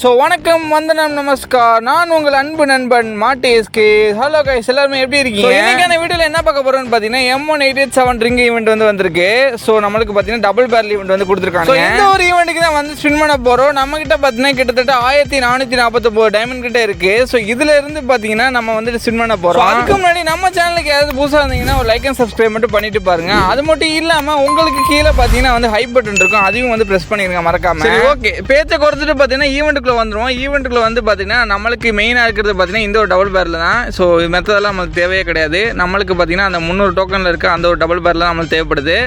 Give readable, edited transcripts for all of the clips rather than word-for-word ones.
So வணக்கம், வந்தனம், நமஸ்கார். நான் உங்கள் அன்பு நண்பன் மாட்டேஸ்கே. ஹலோ கைஸ், எல்லாருமே எப்படி இருக்கீங்க? இன்னைக்கான வீடியோவில் என்ன பார்க்க போகிறோம்னு பார்த்தீங்கன்னா M1887 ரிங் ஈவெண்ட் வந்திருக்கு. ஸோ நம்மளுக்கு பார்த்தீங்கன்னா டபுள் பேரல் ஈவெண்ட் கொடுத்துருக்காங்க. இந்த ஒரு ஈவெண்ட்டுக்கு தான் ஸ்பின் பண்ண போகிறோம். நம்ம கிட்ட பார்த்தீங்கன்னா கிட்டத்தட்ட 1449 டைமண்ட் கிட்ட இருக்கு. ஸோ இதுல இருந்து பார்த்தீங்கன்னா நம்ம ஸ்பின் பண்ண போகிறோம். அதுக்கு முன்னாடி நம்ம சேனலுக்கு ஏதாவது புதுசாக இருந்தீங்கன்னா ஒரு லைக் அண்ட் சப்ஸ்கிரைப் மட்டும் பண்ணிட்டு பாருங்க. அது மட்டும் இல்லாமல் உங்களுக்கு கீழே பார்த்தீங்கன்னா ஹை பட்டன் இருக்கும், அதையும் ப்ரெஸ் பண்ணிருங்க மறக்காம. சரி, ஓகே. பேச்சை குறைச்சிட்டு பார்த்தீங்கன்னா ஈவெண்ட்டுக்குள்ள வந்துடும். ஈவெண்ட்டுக்குள்ள பார்த்தீங்கன்னா நம்மளுக்கு மெயினாக இருக்கிறது பார்த்தீங்கன்னா இந்த ஒரு டபுள் பேரல் தான். ஸோ மெத்ததெல்லாம் நம்மளுக்கு தேவையே கிடையாது. நம்மளுக்கு பார்த்தீங்கன்னா அந்த 300 டோக்கனில் இருக்க அந்த ஒரு டபுள் பேரல் தான் நம்மளுக்கு தேவைப்படுது.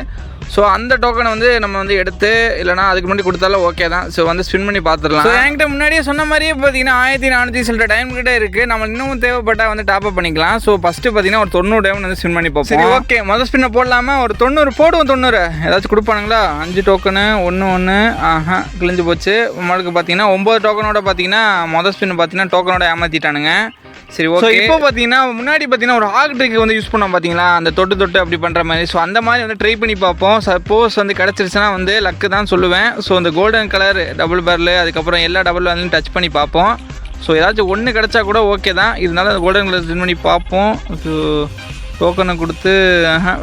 ஸோ அந்த டோக்கனை நம்ம எடுத்து இல்லைனா அதுக்கு முன்னாடி கொடுத்தாலும் ஓகே தான். ஸோ ஸ்பின் பண்ணி பார்த்துடலாம். ஸோ என்கிட்ட முன்னாடியே சொன்ன மாதிரியே பார்த்தீங்கன்னா 1400 சில டைம் கிட்ட இருக்குது. நம்ம இன்னும் தேவைப்பட்டால் டாப் அப் பண்ணிக்கலாம். ஸோ ஃபஸ்ட்டு பார்த்தீங்கன்னா ஒரு 90 டைம் ஸ்பின் பண்ணி பார்ப்போம். சரி, ஓகே. மொதல் ஸ்பின்னை போடலாமா? ஒரு 90 போடுவோம். 90 ஏதாச்சும் கொடுப்பானுங்களா? 5 டோக்கனு 1 கிழிஞ்சு போச்சு. நம்மளுக்கு பார்த்தீங்கன்னா 9 டோக்கனோட பார்த்தீங்கன்னா மொதல் ஸ்பின் பார்த்தீங்கன்னா டோக்கனோட ஏமாற்றிட்டானுங்க. சரி, ஓகே. இப்போ பார்த்தீங்கன்னா முன்னாடி பார்த்தீங்கன்னா ஒரு ஹாக் ட்ரிக் யூஸ் பண்ணோம் பார்த்தீங்களா, அந்த தொட்டு அப்படி பண்ணுற மாதிரி. ஸோ அந்த மாதிரி ட்ரை பண்ணி பார்ப்போம். சப்போஸ் கிடச்சிருச்சுன்னா லக்கு தான் சொல்லுவேன். ஸோ அந்த கோல்டன் கலர் டபுள் பேரல் அதுக்கப்புறம் எல்லா டபுள் பேரலையும் டச் பண்ணி பார்ப்போம். ஸோ ஏதாச்சும் ஒன்று கிடச்சா கூட ஓகே தான். இதனால அந்த கோல்டன் கலர் ஸ்பின் பண்ணி பார்ப்போம். ஸோ டோக்கனை கொடுத்து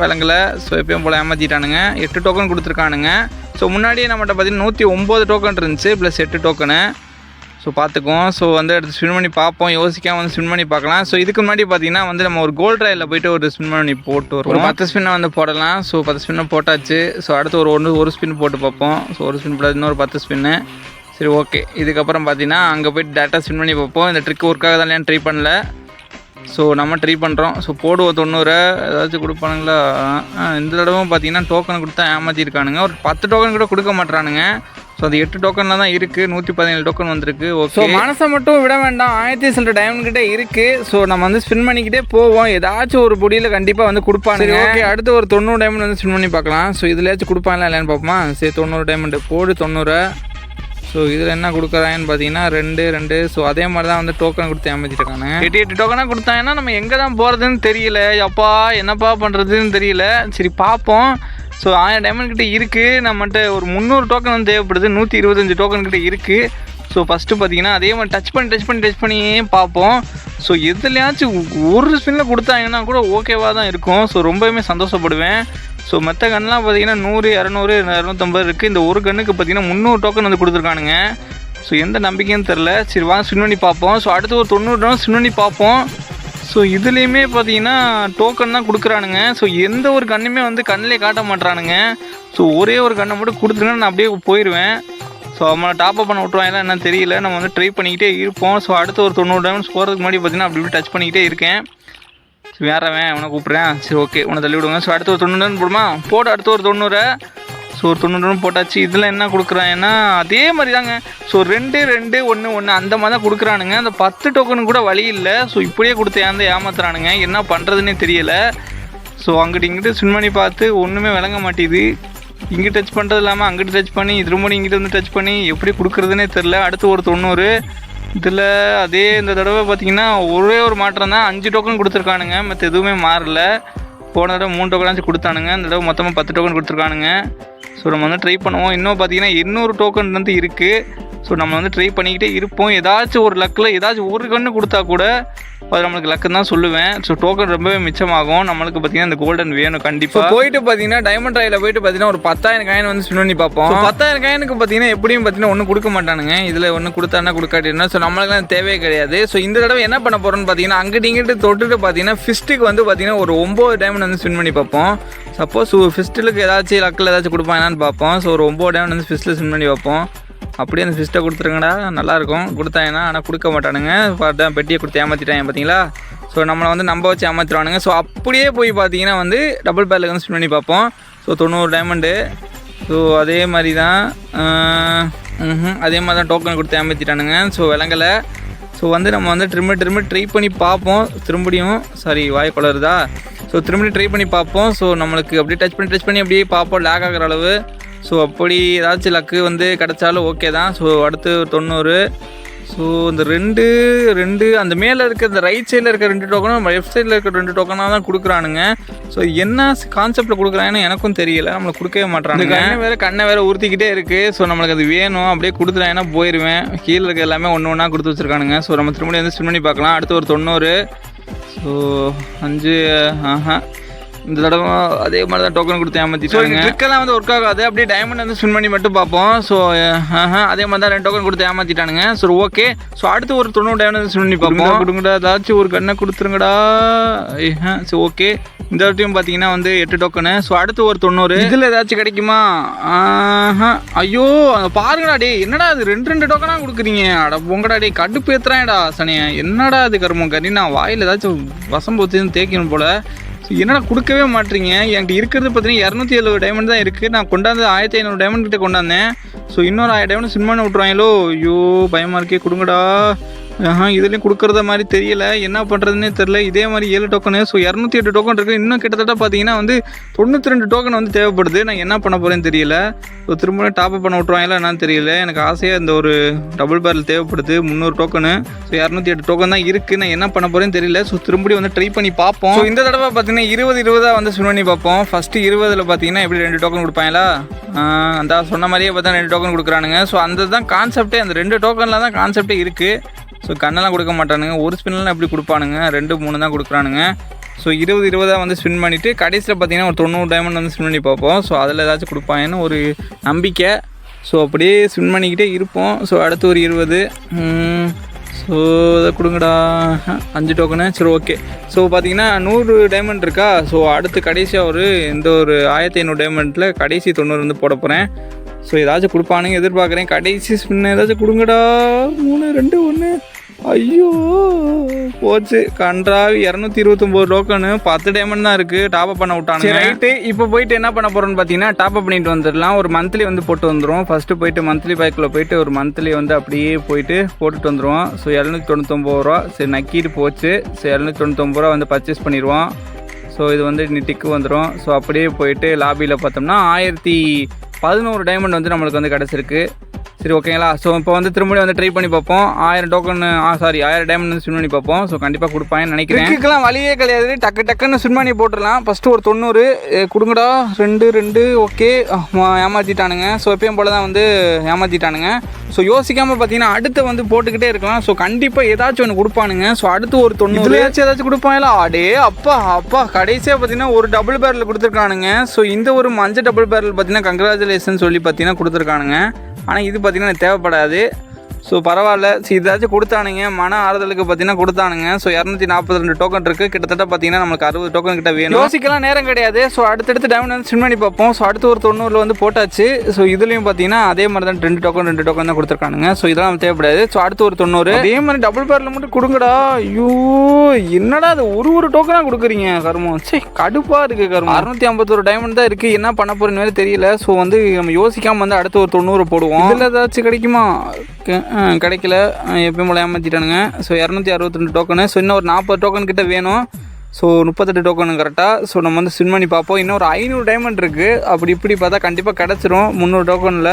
விளங்கலை. ஸோ எப்பயும் போல் ஏமாற்றிட்டானுங்க. 8 டோக்கன் கொடுத்துருக்கானுங்க. ஸோ முன்னாடியே நம்மகிட்ட பார்த்தீங்கன்னா 109 டோக்கன் இருந்துச்சு ப்ளஸ் 8 டோக்கனு. ஸோ பார்த்துக்குவோம். ஸோ எடுத்து ஸ்பின் பண்ணி பார்ப்போம். யோசிக்காமல் ஸ்பின் பண்ணி பார்க்கலாம். ஸோ இதுக்கு முன்னாடி பார்த்தீங்கன்னா நம்ம ஒரு கோல்ட் ராயில் போய்ட்டு ஒரு ஸ்பின் பண்ணி போட்டு ஒரு 10 ஸ்பின்னை போடலாம். ஸோ 10 ஸ்பின்னை போட்டாச்சு. ஸோ அடுத்து ஒரு ஸ்பின் போட்டு பார்ப்போம். ஸோ ஒரு ஸ்பின் போட்டால் இன்னொரு 10 ஸ்பின்னு. சரி, ஓகே. இதுக்கப்புறம் பார்த்தீங்கன்னா அங்கே போய்ட்டு டேரெக்டாக ஸ்பின் பண்ணி பார்ப்போம். இந்த ட்ரிக் ஒர்க்காக தான் இல்லையான்னு ட்ரை பண்ணல. ஸோ நம்ம ட்ரை பண்ணுறோம். ஸோ போடுவோம் 90 ஏதாச்சும் கொடுப்பானுங்களா? இந்த தடவை பார்த்தீங்கன்னா டோக்கன் கொடுத்தா ஏமாற்றிருக்கானுங்க. ஒரு 10 டோக்கன் கூட கொடுக்க மாட்டானுங்க. ஸோ அது 8 டோக்கனில் தான் இருக்குது. 117 டோக்கன் வந்திருக்கு. ஓகே. ஸோ மனசை மட்டும் விட வேண்டாம். 1000 சில டைமண்ட் கிட்டே இருக்குது. ஸோ நம்ம ஸ்பின் பண்ணிக்கிட்டே போவோம். ஏதாச்சும் ஒரு பொடியில் கண்டிப்பாக கொடுப்பானுங்க. ஓகே, அடுத்து ஒரு 90 டைமண்ட் ஸ்பின் பண்ணி பார்க்கலாம். ஸோ இதுலேயாச்சும் கொடுப்பாங்களா இல்லைன்னு பார்ப்போமா? சரி, 90 டைமண்ட் போடு. 90. ஸோ இதில் என்ன கொடுக்குறாங்கன்னு பார்த்தீங்கன்னா 2. ஸோ அதே மாதிரி தான் டோக்கன் கொடுத்து ஏமாற்றிருக்காங்க. 8 டோக்கனாக கொடுத்தாங்கன்னா நம்ம எங்கே தான் போகிறதுன்னு தெரியல. அப்பா என்னப்பா பண்ணுறதுன்னு தெரியல. சரி, பார்ப்போம். ஸோ 1000 டைமண்ட் கிட்டே இருக்குது. நம்மகிட்ட ஒரு 300 டோக்கன் தேவைப்படுது. 125 டோக்கன் கிட்டே இருக்குது. ஸோ ஃபஸ்ட்டு பார்த்தீங்கன்னா அதே மாதிரி டச் பண்ணியே பார்ப்போம். ஸோ எதுலையாச்சும் ஒரு ஸ்பின்னில் கொடுத்தாங்கன்னா கூட ஓகேவாக தான் இருக்கும். ஸோ ரொம்பவுமே சந்தோஷப்படுவேன். ஸோ மற்ற கன்லாம் பார்த்தீங்கன்னா 100, 200, 250 இருக்குது. இந்த ஒரு கன்னுக்கு பார்த்தீங்கன்னா 300 டோக்கன் கொடுத்துருக்கானுங்க. ஸோ எந்த நம்பிக்கைன்னு தெரில. சரி, வாங்க ஸ்பின் பண்ணி பார்ப்போம். ஸோ அடுத்து ஒரு 90 டோக்கன் ஸ்பின் பண்ணி பார்ப்போம். ஸோ இதுலேயுமே பார்த்தீங்கன்னா டோக்கன் தான் கொடுக்குறானுங்க. ஸோ எந்த ஒரு கண்ணுமே கண்ணிலே காட்ட மாட்டுறானுங்க. ஸோ ஒரே ஒரு கண்ணை மட்டும் கொடுத்துருங்கன்னா நான் அப்படியே போயிடுவேன். ஸோ அவனை டாப்அப் பண்ண விட்ருவாங்களா என்ன தெரியல. நம்ம ட்ரை பண்ணிக்கிட்டே இருப்போம். ஸோ அடுத்து ஒரு 90 டைமண்ட்ஸ் போகிறதுக்கு முன்னாடி பார்த்தீங்கன்னா அப்படி டச் பண்ணிக்கிட்டே இருக்கேன். ஸோ வேறவன் அவனை கூப்பிட்றேன். சரி, ஓகே, உன்னை தள்ளி விடுங்க. ஸோ அடுத்து ஒரு 90 போடுமா? போட அடுத்து ஒரு 90. ஸோ ஒரு 90 போட்டாச்சு. இதில் என்ன கொடுக்குறாங்கன்னா அதே மாதிரி தாங்க. ஸோ 2, 1 அந்த மாதிரி தான் கொடுக்குறானுங்க. அந்த 10 டோக்கனு கூட வழி இல்லை. ஸோ இப்படியே கொடுத்து ஏமாத்துறானுங்க. என்ன பண்ணுறதுன்னே தெரியலை. ஸோ இங்கிட்டு ஸ்பின் பண்ணி பார்த்து ஒன்றுமே விளங்க மாட்டேது. இங்கே டச் பண்ணுறது இல்லாமல் அங்கிட்டு டச் பண்ணி திரும்ப இங்கிட்ட டச் பண்ணி எப்படி கொடுக்குறதுனே தெரில. அடுத்து ஒரு 90. இதில் அதே இந்த தடவை பார்த்தீங்கன்னா ஒரே ஒரு மாற்றம் தான். 5 டோக்கன் கொடுத்துருக்கானுங்க. மற்ற எதுவுமே மாறல. போன தடவை 3 டோக்கனாச்சும் கொடுத்தானுங்க. இந்த தடவை மொத்தமாக 10 டோக்கன் கொடுத்துருக்கானுங்க. ஸோ நம்ம ட்ரை பண்ணுவோம். இன்னும் பார்த்தீங்கன்னா 800 டோக்கன் இருக்குது. ஸோ நம்ம ட்ரை பண்ணிக்கிட்டே இருப்போம். ஏதாச்சும் ஒரு லக்கில் ஏதாச்சும் ஒரு கன்று கொடுத்தா கூட அது நம்மளுக்கு லக்குன்னு தான் சொல்லுவேன். ஸோ டோக்கன் ரொம்பவே மிச்சமாகும். நம்மளுக்கு பார்த்தீங்கன்னா இந்த கோல்டன் வேணும் கண்டிப்பாக. போயிட்டு பார்த்தீங்கன்னா டைமண்ட் ராயில் போயிட்டு பார்த்தீங்கன்னா ஒரு 10,000 காயின் ஸ்பின் பண்ணி பார்ப்போம். 10,000 காயினுக்கு பார்த்தீங்கன்னா எப்படியும் பார்த்தீங்கன்னா ஒன்றும் கொடுக்க மாட்டானுங்க. இதில் ஒன்று கொடுத்தானா கொடுக்காட்டினா. ஸோ நம்மளுக்குலாம் தேவையே கிடையாது. ஸோ இந்த தடவை என்ன பண்ண போகிறோன்னு பார்த்தீங்கன்னா அங்கிட்டு இங்கிட்டு தொட்டுட்டு பார்த்தீங்கன்னா ஃபிஸ்ட்டுக்கு பார்த்தீங்கன்னா ஒரு 9 டைமண்ட் ஸ்பின் பண்ணி பார்ப்போம். சப்போஸ் ஃபிஸ்ட்டுக்கு ஏதாச்சும் லக்கில் ஏதாச்சும் கொடுப்பாங்கன்னு பார்ப்போம். ஸோ ஒரு 9 டைமண்ட் ஃபிஸ்ட்டில் ஸ்பின் பண்ணி பார்ப்போம். அப்படியே அந்த ஃபிஸ்ட்டை கொடுத்துருங்கடா, நல்லாயிருக்கும். கொடுத்தாங்கன்னா ஆனால் கொடுக்க மாட்டானுங்க. பார்த்தா பெட்டியை கொடுத்து ஏமாற்றிட்டாங்க பார்த்தீங்களா. ஸோ நம்மளை நம்ப வச்சு ஏமாற்றிடுவானுங்க. ஸோ அப்படியே போய் பார்த்தீங்கன்னா டபுள் பேரலுக்கு ஸ்பின் பண்ணி பார்ப்போம். So 90 diamond. ஸோ அதே மாதிரி தான் டோக்கன் கொடுத்து ஏமாற்றிட்டானுங்க. ஸோ விளங்கலை. ஸோ நம்ம திரும்ப ட்ரை பண்ணி பார்ப்போம். திரும்பியும் சாரி வாய் குளருதா. ஸோ திரும்பி ட்ரை பண்ணி பார்ப்போம். ஸோ நம்மளுக்கு அப்படியே டச் பண்ணி அப்படியே பார்ப்போம் லேக் ஆகிற அளவு. ஸோ அப்படி ஏதாச்சும் லக்கு கிடச்சாலும் ஓகே தான். ஸோ அடுத்து 90. ஸோ இந்த ரெண்டு அந்த மேலே இருக்க இந்த ரைட் சைடில் இருக்க 2 டோக்கனும் லெஃப்ட் சைடில் இருக்க 2 டோக்கனாக தான் கொடுக்குறானுங்க. ஸோ என்ன கான்செப்டில் கொடுக்குறாங்கன்னு எனக்கும் தெரியல. நம்மளை கொடுக்கவே மாட்டாங்க. கண்ணை வேறு உறுத்திக்கிட்டே இருக்குது. ஸோ நம்மளுக்கு அது வேணும் அப்படியே கொடுத்துட்டாங்கன்னா போயிடுவேன். கீழே இருக்க எல்லாமே ஒன்று ஒன்றா கொடுத்து வச்சுருக்கானுங்க. ஸோ நம்ம திரும்ப வந்து ஸ்பின் பண்ணி பார்க்கலாம். அடுத்து ஒரு 90. ஸோ 5 இந்த தடவை அதே மாதிரி தான் டோக்கன் கொடுத்து ஏமாற்றிட்டாங்க. ட்ரிக்கெல்லாம் வந்து ஒர்க் ஆகாது. அப்படியே டைமண்ட் வந்து ஸ்பின் பண்ணி மட்டும் பார்ப்போம். ஸோ அதே மாதிரி தான் 2 டோக்கன் கொடுத்து ஏமாற்றிட்டானுங்க. So okay. ஸோ அடுத்து ஒரு 90 டைமண்ட் வந்து ஸ்பின் பண்ணி பார்ப்போம். கொடுங்கடா ஏதாச்சும் ஒரு கண்ணை கொடுத்துருங்கடா. So okay. இந்த வாட்டியும் பார்த்தீங்கன்னா வந்து 8 டோக்கனு. ஸோ அடுத்து ஒரு 90. இதில் ஏதாச்சும் கிடைக்குமா? ஐயோ பாருங்கடா டே, என்னடா அது 2 டோக்கனாக கொடுக்குறீங்க? அட பொங்கடா டே, கடுப்பு ஏற்றுறான்டா சனியா. என்னடா அது கருமம் கறி, நான் வாயில் ஏதாச்சும் வசம் போத்து தேய்க்கணும் போல். ஸோ என்னடா கொடுக்கவே மாட்டீங்க? என்கிட்ட இருக்கிறது பார்த்தீங்கன்னா 270 டைமண்ட் தான் இருக்குது. நான் கொண்டாந்து 1500 டைமண்ட் கிட்டே கொண்டாந்தேன். ஸோ இன்னொரு 1000 டைமண்ட் ஸ்பின் பண்ணி விட்ருவாங்களோ. ஐயோ பயமாக இருக்கே, கொடுங்கடா. இதுலேயும் கொடுக்குறத மாதிரி தெரியல, என்ன பண்ணுறதுன்னே தெரில. இதே மாதிரி 7 டோக்கனு. ஸோ 208 டோக்கன் இருக்குது. இன்னும் கிட்டத்தட்ட பார்த்தீங்கன்னா வந்து 92 டோக்கன் வந்து தேவைப்படுது. நான் என்ன பண்ண போகிறேன்னு தெரியல. ஸோ திரும்ப டாப்அப் பண்ண விட்ருவாங்களா என்னன்னு தெரியல. எனக்கு ஆசையாக இந்த ஒரு டபுள் பேரல் தேவைப்படுது. 300 டோக்கனு. ஸோ 208 டோக்கன் தான் இருக்குது. நான் என்ன பண்ண போகிறேன்னு தெரியல. ஸோ திரும்பி வந்து ட்ரை பண்ணி பார்ப்போம். ஸோ இந்த தடவை பார்த்தீங்கன்னா 20 வந்து ஸ்பின் பண்ணி பார்ப்போம். ஃபஸ்ட்டு 20 பார்த்தீங்கன்னா எப்படி 2 டோக்கன் கொடுப்பாங்களா? அந்த சொன்ன மாதிரியே பார்த்தா 2 டோக்கன் கொடுக்குறானுங்க. ஸோ அந்த தான் கான்செப்டே, அந்த 2 டோக்கனில் தான் கான்செப்டே இருக்குது. ஸோ கண்ணெல்லாம் கொடுக்க மாட்டானுங்க. ஒரு ஸ்பின்லாம் எப்படி கொடுப்பானுங்க? 2 3 தான் கொடுக்குறானுங்க. ஸோ 20 வந்து ஸ்பின் பண்ணிவிட்டு கடைசியில் பார்த்தீங்கன்னா ஒரு 90 டைமண்ட் வந்து ஸ்பின் பண்ணி பார்ப்போம். ஸோ அதில் ஏதாச்சும் கொடுப்பாங்கன்னு ஒரு நம்பிக்கை. ஸோ அப்படியே ஸ்பின் பண்ணிக்கிட்டே இருப்போம். ஸோ அடுத்து ஒரு 20. ஸோ இதை கொடுங்கடா. 5 டோக்கனு. சரி ஓகே. ஸோ பார்த்தீங்கன்னா 100 டைமண்ட் இருக்கா? ஸோ அடுத்து கடைசியாக ஒரு 1500 டைமண்டில் கடைசி 90 வந்து போட போகிறேன். ஸோ ஏதாச்சும் கொடுப்பானுங்க எதிர்பார்க்குறேன். கடைசி ஸ்பின் ஏதாச்சும் கொடுங்கடா. 3 2 1. ஐயோ போச்சு கன்றாவி. 229 டோக்கனு, 10 டைமண்ட் தான் இருக்குது. டாப்அப் பண்ண விட்டானுங்க. ரைட்டு. இப்போ போயிட்டு என்ன பண்ண போகிறோன்னு பார்த்தீங்கன்னா டாப்அப் பண்ணிட்டு வந்துடலாம். ஒரு மந்த்லி வந்து போட்டு வந்துடும். ஃபஸ்ட்டு போயிட்டு மந்த்லி பேக்கில் போயிட்டு ஒரு மந்த்லி வந்து அப்படியே போயிட்டு போட்டுட்டு வந்துடுவோம். ஸோ 799 ரூபா. சரி நக்கிட்டு போச்சு. ஸோ 799 ரூபா வந்து பர்ச்சேஸ் பண்ணிடுவோம். ஸோ இது வந்து டிக்கு வந்துடும். ஸோ அப்படியே போயிட்டு லாபியில் பார்த்தோம்னா 1011 டைமண்ட் வந்து நம்மளுக்கு வந்து கிடச்சிருக்கு. சரி ஓகேங்களா. ஸோ இப்போ வந்து திரும்பி வந்து ட்ரை பண்ணி பார்ப்போம். 1000 டோக்கன் 1000 டைமண்ட் வந்து ஸ்பின் பண்ணி பார்ப்போம். ஸோ கண்டிப்பாக கொடுப்பாங்கன்னு நினைக்கிறேன். இதுக்கெல்லாம் வழியே கிடையாது. டக்குன்னு ஸ்பின் பண்ணி போட்டுடலாம். ஃபஸ்ட்டு ஒரு 90 கொடுங்கடா. 2 ஓகே. ஏமாற்றிட்டானுங்க. ஸோ எப்பயும் போல தான் வந்து ஏமாற்றிட்டானுங்க. ஸோ யோசிக்காமல் பார்த்தீங்கன்னா அடுத்து வந்து போட்டுக்கிட்டே இருக்கலாம். ஸோ கண்டிப்பாக ஏதாச்சும் ஒன்று கொடுப்பானுங்க. ஸோ அடுத்து ஒரு 90 ஏதாச்சும் கொடுப்பாங்களா? அடே அப்பா கடைசியாக பார்த்தீங்கன்னா ஒரு டபுள் பேரல் கொடுத்துருக்கானுங்க. ஸோ இந்த ஒரு மஞ்சள் டபுள் பேரல் பார்த்தீங்கன்னா கங்க்ராச்சுலேஷன் சொல்லி பார்த்தீங்கன்னா கொடுத்துருக்கானுங்க. ஆனால் இது பார்த்தீங்கன்னா தேவைப்படாது. ஸோ பரவாயில்ல. இதாச்சும் கொடுத்தானுங்க, மன ஆறுதலுக்கு பார்த்தீங்கன்னா கொடுத்தானுங்க. ஸோ 242 டோக்கன் இருக்குது. கிட்டத்தட்ட பார்த்தீங்கன்னா நமக்கு 60 டோக்கன் கிட்ட வேணும். யோசிக்கலாம் நேரம் கிடையாது. ஸோ அடுத்தடுத்து டைமண்ட் வந்து ஸ்பின் பண்ணி பார்ப்போம். ஸோ அடுத்து ஒரு 90 வந்து போட்டாச்சு. ஸோ இதுலேயும் பார்த்தீங்கன்னா அதே மாதிரி தான் 2 டோக்கன் தான் கொடுத்துருக்கானுங்க. ஸோ இதெல்லாம் தேவைப்படாது. ஸோ அடுத்து ஒரு 90 அதே மாதிரி டபுள் பேரில் மட்டும் கொடுங்கடா. ஐயோ என்னடா அது ஒரு டோக்கனாக கொடுக்குறீங்க கருமம். சரி கடுப்பாக இருக்குது கருமம். 651 டைமண்ட் தான் இருக்குது. என்ன பண்ண போகிறேன்னு தெரியல. ஸோ வந்து நம்ம யோசிக்காமல் வந்து அடுத்து ஒரு 90 போடுவோம். இதில் ஏதாச்சும் கிடைக்குமா? கிடைக்கல. எப்பயும் போல ஏமாற்றிட்டானுங்க. So 262 token. ஸோ இன்னும் ஒரு 40 டோக்கன் கிட்ட வேணும். ஸோ 38 டோக்கனு கரெக்டாக. ஸோ நம்ம வந்து ஸ்பின் பண்ணி பார்ப்போம். இன்னும் ஒரு 500 டைமண்ட் இருக்குது. அப்படி இப்படி பார்த்தா கண்டிப்பாக கிடச்சிரும் 300 டோக்கனில்.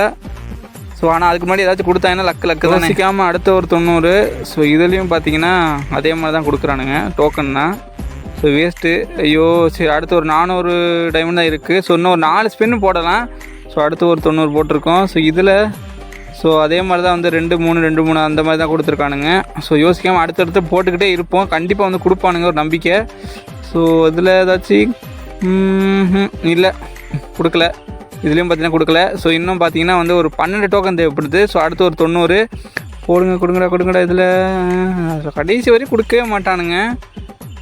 ஸோ ஆனால் அதுக்கு முன்னாடி ஏதாச்சும் கொடுத்தாங்கன்னா லக்கு தான் நிற்காமல் அடுத்த ஒரு 90. ஸோ இதுலேயும் பார்த்தீங்கன்னா அதே மாதிரி தான் கொடுக்குறானுங்க டோக்கன்னா. So waste. ஐயோ சரி அடுத்து ஒரு 400 டைமண்ட் தான் இருக்குது. ஸோ இன்னும் ஒரு 4 ஸ்பின்னு போடலாம். ஸோ அடுத்து ஒரு 90 போட்டிருக்கோம். ஸோ இதில் ஸோ அதே மாதிரி தான் வந்து 2 3 அந்த மாதிரி தான் கொடுத்துருக்கானுங்க. ஸோ யோசிக்காமல் அடுத்தடுத்து போட்டுக்கிட்டே இருப்போம். கண்டிப்பாக வந்து கொடுப்பானுங்க ஒரு நம்பிக்கை. ஸோ இதில் ஏதாச்சும் இல்லை கொடுக்கல. இதுலேயும் பார்த்தீங்கன்னா கொடுக்கல. ஸோ இன்னும் பார்த்தீங்கன்னா வந்து ஒரு 12 டோக்கன் தேவைப்படுது. ஸோ அடுத்து ஒரு 90 கொடுங்கடா. இதில் கடைசி வரையும் கொடுக்கவே மாட்டானுங்க.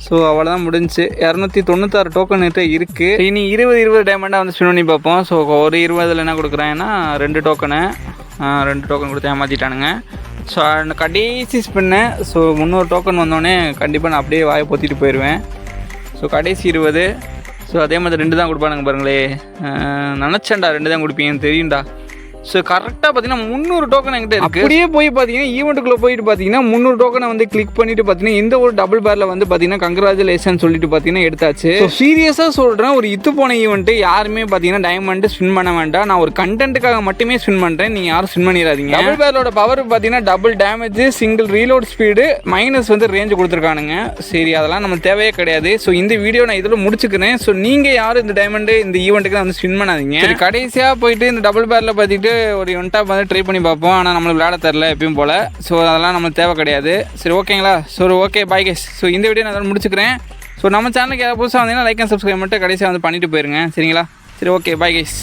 ஸோ அவ்வளோதான் முடிஞ்சு. 296 டோக்கன் கிட்ட இருக்குது. இனி 20 டைமண்டாக வந்து ஸ்பின் பண்ணி பார்ப்போம். ஸோ ஒரு 20 என்ன கொடுக்குறேன்னா 2 டோக்கனு 2 டோக்கன் கொடுத்து ஏமாற்றிட்டானுங்க. ஸோ அந்த கடைசி ஸ்பின்னு. ஸோ 300 டோக்கன் வந்தோடனே கண்டிப்பாக நான் அப்படியே வாயை பொத்திட்டு போயிடுவேன். ஸோ கடைசி 20. ஸோ அதே மாதிரி 2 தான் கொடுப்பானுங்க பாருங்களே. நினச்சேன்டா 2 தான் கொடுப்பீங்கன்னு தெரியும்டா. ஸோ கரெக்டாக பார்த்தீங்கன்னா 300 டோக்கன் என்கிட்ட இருக்குது. அப்படியே போய் பார்த்தீங்கன்னா ஈவெண்ட்டுக்குள்ளே போயிட்டு பார்த்தீங்கன்னா 300 டோக்கனை வந்து கிளிக் பண்ணிட்டு பார்த்தீங்கன்னா இந்த ஒரு டபுள் பேரில் வந்து பார்த்தீங்கன்னா கங்க்ராச்சுலேஷன் சொல்லிட்டு பார்த்தீங்கன்னா எடுத்தாச்சு. ஸோ சீரியஸாக சொல்கிறேன், ஒரு இது போன ஈவெண்ட்டு யாருமே பார்த்தீங்கன்னா டைமண்ட் ஸ்பின் பண்ண வேண்டாம். நான் ஒரு கண்டென்ட்டுக்காக மட்டுமே ஸ்பின் பண்ணுறேன், நீங்கள் யாரும் ஸ்பின் பண்ணிடாதீங்க. டபுள் பேரோட பவர் பார்த்தீங்கன்னா double damage, single reload speed, minus வந்து ரேஞ்சு கொடுத்துருக்கானுங்க. சரி, அதெல்லாம் நம்ம தேவையே கிடையாது. ஸோ இந்த வீடியோ நான் இதில் முடிச்சுக்கிறேன். ஸோ நீங்கள் யாரும் இந்த டைமண்டு இந்த ஈவெண்ட்டுக்கு வந்து ஸ்பின் பண்ணாதீங்க. சரி, கடைசியாக போயிட்டு இந்த டபுள் பேரில் பார்த்துட்டு ஒரு ஒன்டாப் வந்து ட்ரை பண்ணி பார்ப்போம். ஆனால் நம்மளுக்கு விளையாட தரல எப்பயும் போல். ஸோ அதெல்லாம் நம்மளுக்கு தேவை கிடையாது. சரி, ஓகேங்களா? So okay, bye guys. So இந்த வீடியோ நான் அதோட முடிச்சுக்கிறேன். ஸோ நம்ம சேனலுக்கு யாராவது புதுசாக வந்தீங்கன்னா லைக் அண்ட் சப்ஸ்கிரைப் மட்டும் கடைசியாக வந்து பண்ணிட்டு போயிருங்க, சரிங்களா? சரி, ஓகே, பை கைஸ்.